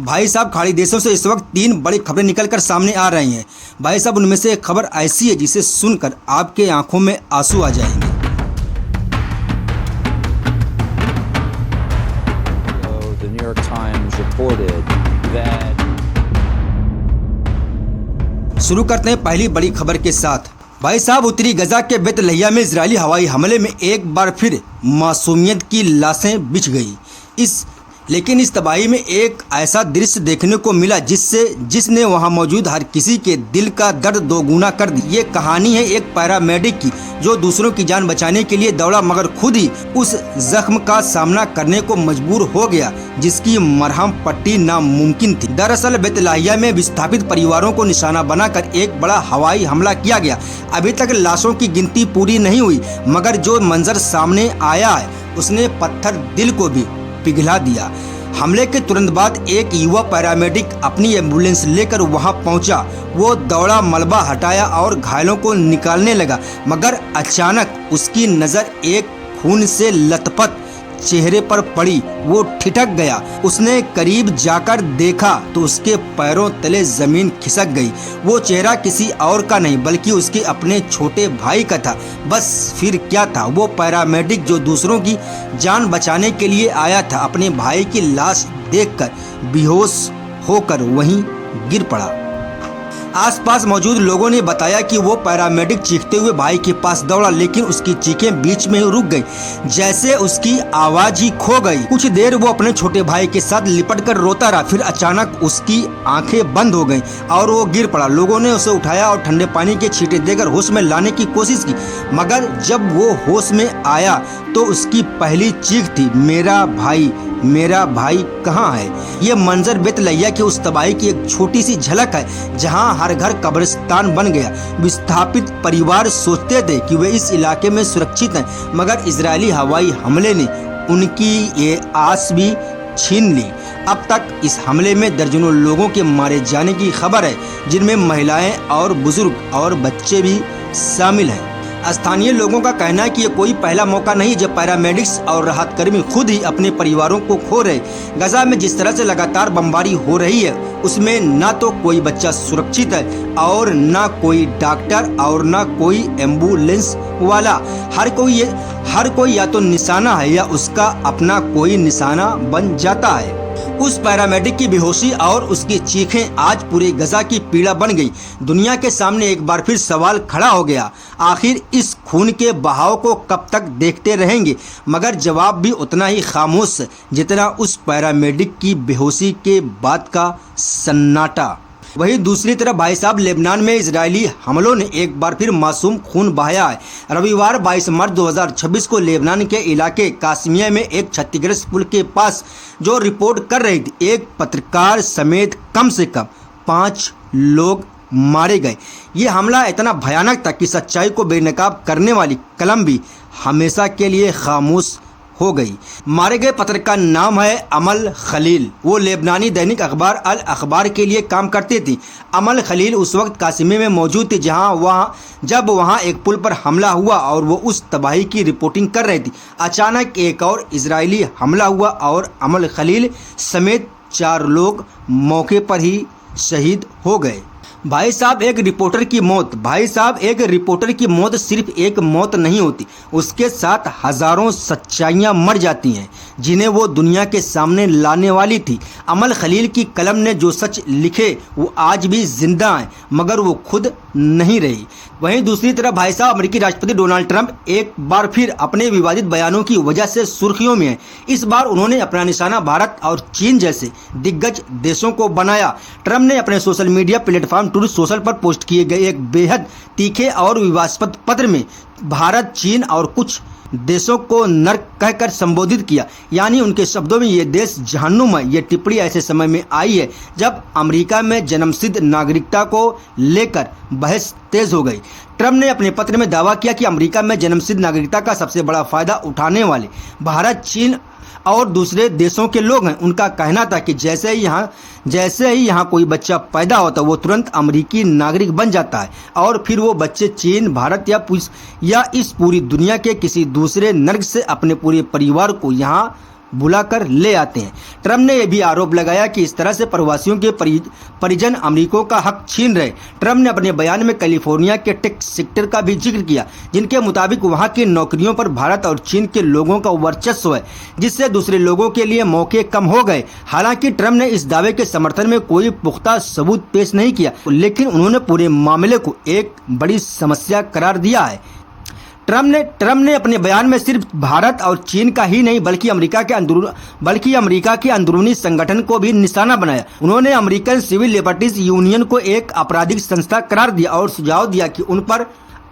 भाई साहब, खाड़ी देशों से इस वक्त 3 बड़ी खबरें निकलकर सामने आ रही हैं। भाई साहब, उनमें से एक खबर ऐसी है जिसे सुनकर आपके आंखों में आंसू आ जाएंगे। The New York Times reported that शुरू करते हैं पहली बड़ी खबर के साथ। भाई साहब, उत्तरी गजा के बेतलहिया में इजरायली हवाई हमले में एक बार फिर मासूमियत की लाशें बिछ गई। लेकिन इस तबाही में एक ऐसा दृश्य देखने को मिला जिसने वहां मौजूद हर किसी के दिल का दर्द दोगुना कर दी। ये कहानी है एक पैरामेडिक की जो दूसरों की जान बचाने के लिए दौड़ा मगर खुद ही उस जख्म का सामना करने को मजबूर हो गया जिसकी मरहम पट्टी नामुमकिन थी। दरअसल बेतलहिया में विस्थापित परिवारों को निशाना बनाकर एक बड़ा हवाई हमला किया गया। अभी तक लाशों की गिनती पूरी नहीं हुई मगर जो मंजर सामने आया है उसने पत्थर दिल को भी पिघला दिया। हमले के तुरंत बाद एक युवा पैरामेडिक अपनी एम्बुलेंस लेकर वहां पहुंचा। वो दौड़ा, मलबा हटाया और घायलों को निकालने लगा मगर अचानक उसकी नज़र एक खून से लथपथ चेहरे पर पड़ी। वो ठिठक गया। उसने करीब जाकर देखा तो उसके पैरों तले जमीन खिसक गई। वो चेहरा किसी और का नहीं बल्कि उसके अपने छोटे भाई का था। बस फिर क्या था, वो पैरामेडिक जो दूसरों की जान बचाने के लिए आया था अपने भाई की लाश देखकर बेहोश होकर वहीं गिर पड़ा। आसपास मौजूद लोगों ने बताया कि वो पैरामेडिक चीखते हुए भाई के पास दौड़ा लेकिन उसकी चीखें बीच में ही रुक गई, जैसे उसकी आवाज ही खो गई। कुछ देर वो अपने छोटे भाई के साथ लिपट कर रोता रहा। फिर अचानक उसकी आंखें बंद हो गईं और वो गिर पड़ा। लोगों ने उसे उठाया और ठंडे पानी के छींटे देकर होश में लाने की कोशिश की मगर जब वो होश में आया तो उसकी पहली चीख थी, मेरा भाई कहाँ है। ये मंजर बेतलहिया की उस तबाही की एक छोटी सी झलक है जहाँ हर घर कब्रिस्तान बन गया। विस्थापित परिवार सोचते थे कि वे इस इलाके में सुरक्षित हैं मगर इजरायली हवाई हमले ने उनकी ये आस भी छीन ली। अब तक इस हमले में दर्जनों लोगों के मारे जाने की खबर है जिनमें महिलाएं और बुजुर्ग और बच्चे भी शामिल हैं। स्थानीय लोगों का कहना है कि ये कोई पहला मौका नहीं जब पैरामेडिक्स और राहत कर्मी खुद ही अपने परिवारों को खो रहे। गजा में जिस तरह से लगातार बमबारी हो रही है उसमें ना तो कोई बच्चा सुरक्षित है और ना कोई डॉक्टर और ना कोई एम्बुलेंस वाला। हर कोई या तो निशाना है या उसका अपना कोई निशाना बन जाता है। उस पैरामेडिक की बेहोशी और उसकी चीखें आज पूरे गजा की पीड़ा बन गई। दुनिया के सामने एक बार फिर सवाल खड़ा हो गया, आखिर इस खून के बहाव को कब तक देखते रहेंगे। मगर जवाब भी उतना ही खामोश जितना उस पैरामेडिक की बेहोशी के बाद का सन्नाटा। वहीं दूसरी तरफ भाई साहब, लेबनान में इजरायली हमलों ने एक बार फिर मासूम खून बहाया है। रविवार 22 मार्च 2026 को लेबनान के इलाके कासमिया में एक क्षतिग्रस्त पुल के पास जो रिपोर्ट कर रही थी एक पत्रकार समेत कम से कम 5 लोग मारे गए। ये हमला इतना भयानक था कि सच्चाई को बेनकाब करने वाली कलम भी हमेशा के लिए खामोश हो गई। मारे गए पत्रकार का नाम है अमल खलील। वो लेबनानी दैनिक अखबार अल अखबार के लिए काम करती थी। अमल खलील उस वक्त कासिमे में मौजूद थी जब वहाँ एक पुल पर हमला हुआ और वो उस तबाही की रिपोर्टिंग कर रही थी। अचानक एक और इजरायली हमला हुआ और अमल खलील समेत 4 लोग मौके पर ही शहीद हो गए। भाई साहब, एक रिपोर्टर की मौत सिर्फ एक मौत नहीं होती, उसके साथ हजारों सच्चाइयां मर जाती हैं जिन्हें वो दुनिया के सामने लाने वाली थी। अमल खलील की कलम ने जो सच लिखे वो आज भी जिंदा हैं मगर वो खुद नहीं रही। वहीं दूसरी तरफ भाई साहब, अमेरिकी राष्ट्रपति डोनाल्ड ट्रंप एक बार फिर अपने विवादित बयानों की वजह से सुर्खियों में हैं। इस बार उन्होंने अपना निशाना भारत और चीन जैसे दिग्गज देशों को बनाया। ट्रंप ने अपने social media platform truth social पर पोस्ट किए गए एक बेहद तीखे और विवादास्पद पत्र में भारत, चीन और कुछ देशों को नर्क कहकर संबोधित किया। यानी उनके शब्दों में ये देश जहन्नुम है। ये टिप्पणी ऐसे समय में आई है जब अमेरिका में जन्मसिद्ध नागरिकता को लेकर बहस तेज हो गई। ट्रंप ने अपने पत्र में दावा किया कि अमेरिका में जन्मसिद्ध नागरिकता का सबसे बड़ा फायदा उठाने वाले भारत, चीन और दूसरे देशों के लोग हैं। उनका कहना था कि जैसे ही यहाँ कोई बच्चा पैदा होता वो तुरंत अमेरिकी नागरिक बन जाता है और फिर वो बच्चे चीन, भारत या इस पूरी दुनिया के किसी दूसरे नर्क से अपने पूरे परिवार को यहाँ बुलाकर ले आते हैं। ट्रम्प ने यह भी आरोप लगाया कि इस तरह से प्रवासियों के परिजन अमेरिका का हक छीन रहे। ट्रम्प ने अपने बयान में कैलिफोर्निया के टेक सेक्टर का भी जिक्र किया, जिनके मुताबिक वहां की नौकरियों पर भारत और चीन के लोगों का वर्चस्व है, जिससे दूसरे लोगों के लिए मौके कम हो गए। हालांकि ट्रम्प ने इस दावे के समर्थन में कोई पुख्ता सबूत पेश नहीं किया, लेकिन उन्होंने पूरे मामले को एक बड़ी समस्या करार दिया है। ट्रम्प ने अपने बयान में सिर्फ भारत और चीन का ही नहीं बल्कि अमेरिका के अंदरूनी संगठन को भी निशाना बनाया। उन्होंने अमेरिकन सिविल लिबर्टीज यूनियन को एक आपराधिक संस्था करार दिया और सुझाव दिया कि उन पर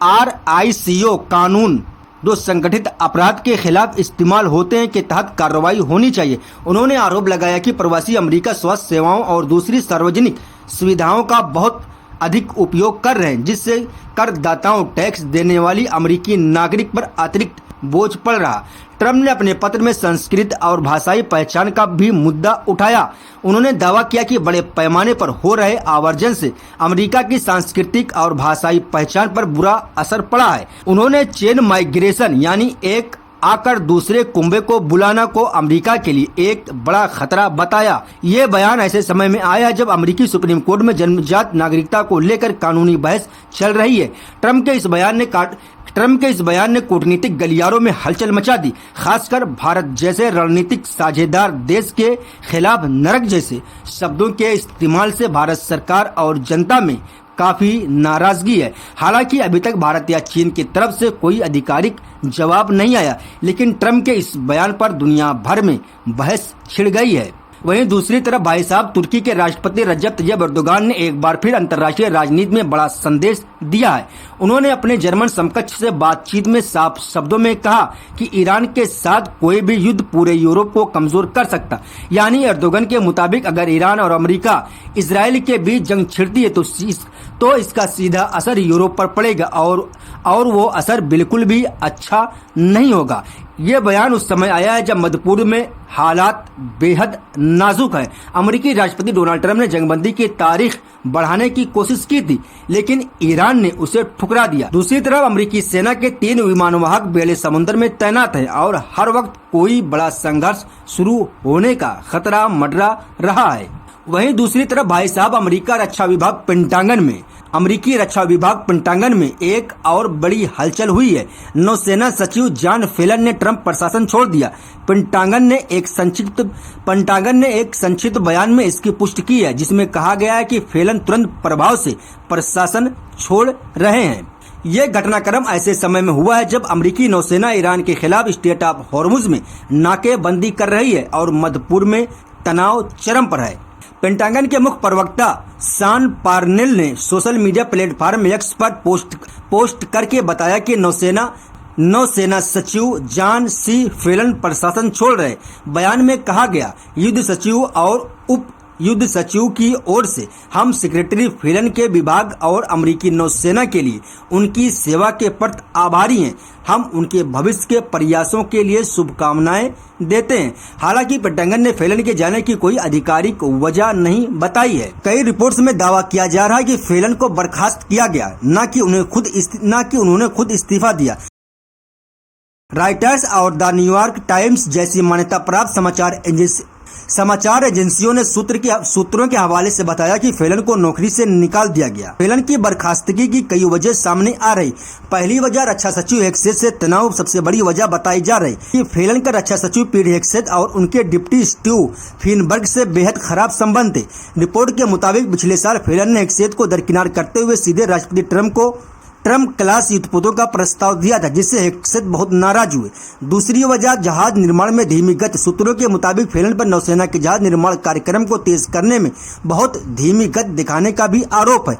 RICO कानून, जो संगठित अपराध के खिलाफ इस्तेमाल होते हैं, के तहत कार्रवाई होनी चाहिए। उन्होंने आरोप लगाया कि प्रवासी अमेरिका स्वास्थ्य सेवाओं और दूसरी सार्वजनिक सुविधाओं का बहुत अधिक उपयोग कर रहे हैं, जिससे करदाताओं, टैक्स देने वाली अमेरिकी नागरिक पर अतिरिक्त बोझ पड़ रहा। ट्रम्प ने अपने पत्र में संस्कृत और भाषाई पहचान का भी मुद्दा उठाया। उन्होंने दावा किया कि बड़े पैमाने पर हो रहे आवर्जन से अमेरिका की सांस्कृतिक और भाषाई पहचान पर बुरा असर पड़ा है। उन्होंने चेन माइग्रेशन यानी एक आकर दूसरे कुंबे को बुलाना को अमेरिका के लिए एक बड़ा खतरा बताया। ये बयान ऐसे समय में आया जब अमेरिकी सुप्रीम कोर्ट में जन्मजात नागरिकता को लेकर कानूनी बहस चल रही है। ट्रम्प के इस बयान ने कूटनीतिक गलियारों में हलचल मचा दी, खासकर भारत जैसे रणनीतिक साझेदार देश के खिलाफ नरक जैसे शब्दों के इस्तेमाल से भारत सरकार और जनता में काफी नाराजगी है। हालांकि अभी तक भारत या चीन की तरफ से कोई आधिकारिक जवाब नहीं आया, लेकिन ट्रम्प के इस बयान पर दुनिया भर में बहस छिड़ गई है। वहीं दूसरी तरफ भाई साहब, तुर्की के राष्ट्रपति रजब तैयब एर्दोगान ने एक बार फिर अंतर्राष्ट्रीय राजनीति में बड़ा संदेश दिया है। उन्होंने अपने जर्मन समकक्ष से बातचीत में साफ शब्दों में कहा कि ईरान के साथ कोई भी युद्ध पूरे यूरोप को कमजोर कर सकता। यानी एर्दोगन के मुताबिक अगर ईरान और अमेरिका इजराइल के बीच जंग छिड़ती है तो इसका सीधा असर यूरोप पर पड़ेगा और वो असर बिल्कुल भी अच्छा नहीं होगा। ये बयान उस समय आया है जब मध्य पूर्व में हालात बेहद नाजुक है। अमेरिकी राष्ट्रपति डोनाल्ड ट्रम्प ने जंगबंदी की तारीख बढ़ाने की कोशिश की थी, लेकिन ईरान ने उसे ठुकरा दिया। दूसरी तरफ अमेरिकी सेना के 3 विमानवाहक बेड़े समुद्र में तैनात हैं और हर वक्त कोई बड़ा संघर्ष शुरू होने का खतरा मंडरा रहा है। वहीं दूसरी तरफ भाई साहब, अमेरिकी रक्षा विभाग पेंटागन में एक और बड़ी हलचल हुई है। नौसेना सचिव जॉन फेलन ने ट्रम्प प्रशासन छोड़ दिया। पेंटागन ने एक संक्षिप्त बयान में इसकी पुष्टि की है, जिसमें कहा गया है कि फेलन तुरंत प्रभाव से प्रशासन छोड़ रहे हैं। ये घटनाक्रम ऐसे समय में हुआ है जब अमेरिकी नौसेना ईरान के खिलाफ स्ट्रेट ऑफ हॉर्मुज में नाकेबंदी कर रही है और मध्य पूर्व में तनाव चरम पर है। पेंटागन के मुख्य प्रवक्ता शान पार्नेल ने सोशल मीडिया प्लेटफॉर्म एक्स पर पोस्ट करके बताया कि नौसेना सचिव जॉन सी फेलन प्रशासन छोड़ रहे। बयान में कहा गया, युद्ध सचिव और उप युद्ध सचिव की ओर से हम सेक्रेटरी फेलन के विभाग और अमेरिकी नौसेना के लिए उनकी सेवा के प्रति आभारी हैं। हम उनके भविष्य के प्रयासों के लिए शुभकामनाएं देते हैं। हालांकि पेंटागन ने फेलन के जाने की कोई आधिकारिक वजह नहीं बताई है। कई रिपोर्ट्स में दावा किया जा रहा है कि फेलन को बर्खास्त किया गया, न कि उन्होंने खुद इस्तीफा दिया। रॉयटर्स और द न्यूयॉर्क टाइम्स जैसी मान्यता प्राप्त समाचार एजेंसियों ने सूत्रों के हवाले से बताया कि फेलन को नौकरी से निकाल दिया गया। फेलन की बर्खास्तगी की कई वजह सामने आ रही। पहली वजह रक्षा सचिव हेगसेथ से तनाव सबसे बड़ी वजह बताई जा रही कि फेलन का रक्षा सचिव पीट हेगसेथ और उनके डिप्टी स्टीव फिनबर्ग से बेहद खराब संबंध थे। रिपोर्ट के मुताबिक पिछले साल फेलन ने हेगसेथ को दरकिनार करते हुए सीधे राष्ट्रपति ट्रम्प क्लास युद्धपोतों का प्रस्ताव दिया था, जिससे हेगसेथ बहुत नाराज हुए। दूसरी वजह जहाज निर्माण में धीमी गति। सूत्रों के मुताबिक फेलन पर नौसेना के जहाज निर्माण कार्यक्रम को तेज करने में बहुत धीमी गति दिखाने का भी आरोप है।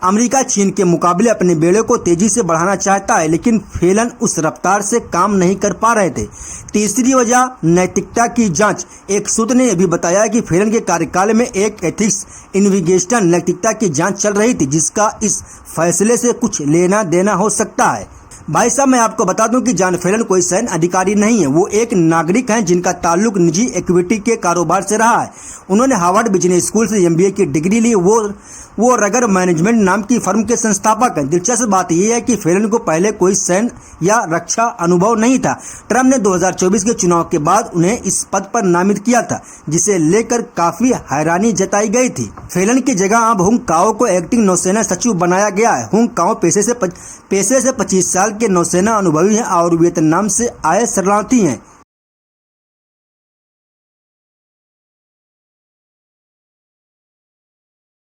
अमेरिका चीन के मुकाबले अपने बेड़े को तेजी से बढ़ाना चाहता है, लेकिन फेलन उस रफ्तार से काम नहीं कर पा रहे थे। तीसरी वजह नैतिकता की जांच। एक सूत्र ने यह भी बताया कि फेलन के कार्यकाल में एक एथिक्स इन्वेस्टिगेशन नैतिकता की जांच चल रही थी, जिसका इस फैसले से कुछ लेना देना हो सकता है। भाई साहब, मैं आपको बता दूं कि जॉन फेलन कोई सैन्य अधिकारी नहीं है। वो एक नागरिक हैं जिनका ताल्लुक निजी इक्विटी के कारोबार से रहा है। उन्होंने हार्वर्ड बिजनेस स्कूल से MBA की डिग्री ली। वो रगर मैनेजमेंट नाम की फर्म के संस्थापक हैं। दिलचस्प बात यह है कि फेलन को पहले कोई सैन्य या रक्षा अनुभव नहीं था। ट्रम्प ने 2024 के चुनाव के बाद उन्हें इस पद पर नामित किया था, जिसे लेकर काफी हैरानी जताई गई थी। फेलन की जगह अब हुंग काओ को एक्टिंग नौसेना सचिव बनाया गया है। हुंग काओ पेशे से 25 साल के नौसेना अनुभवी हैं और वियतनाम से आए शरणार्थी हैं।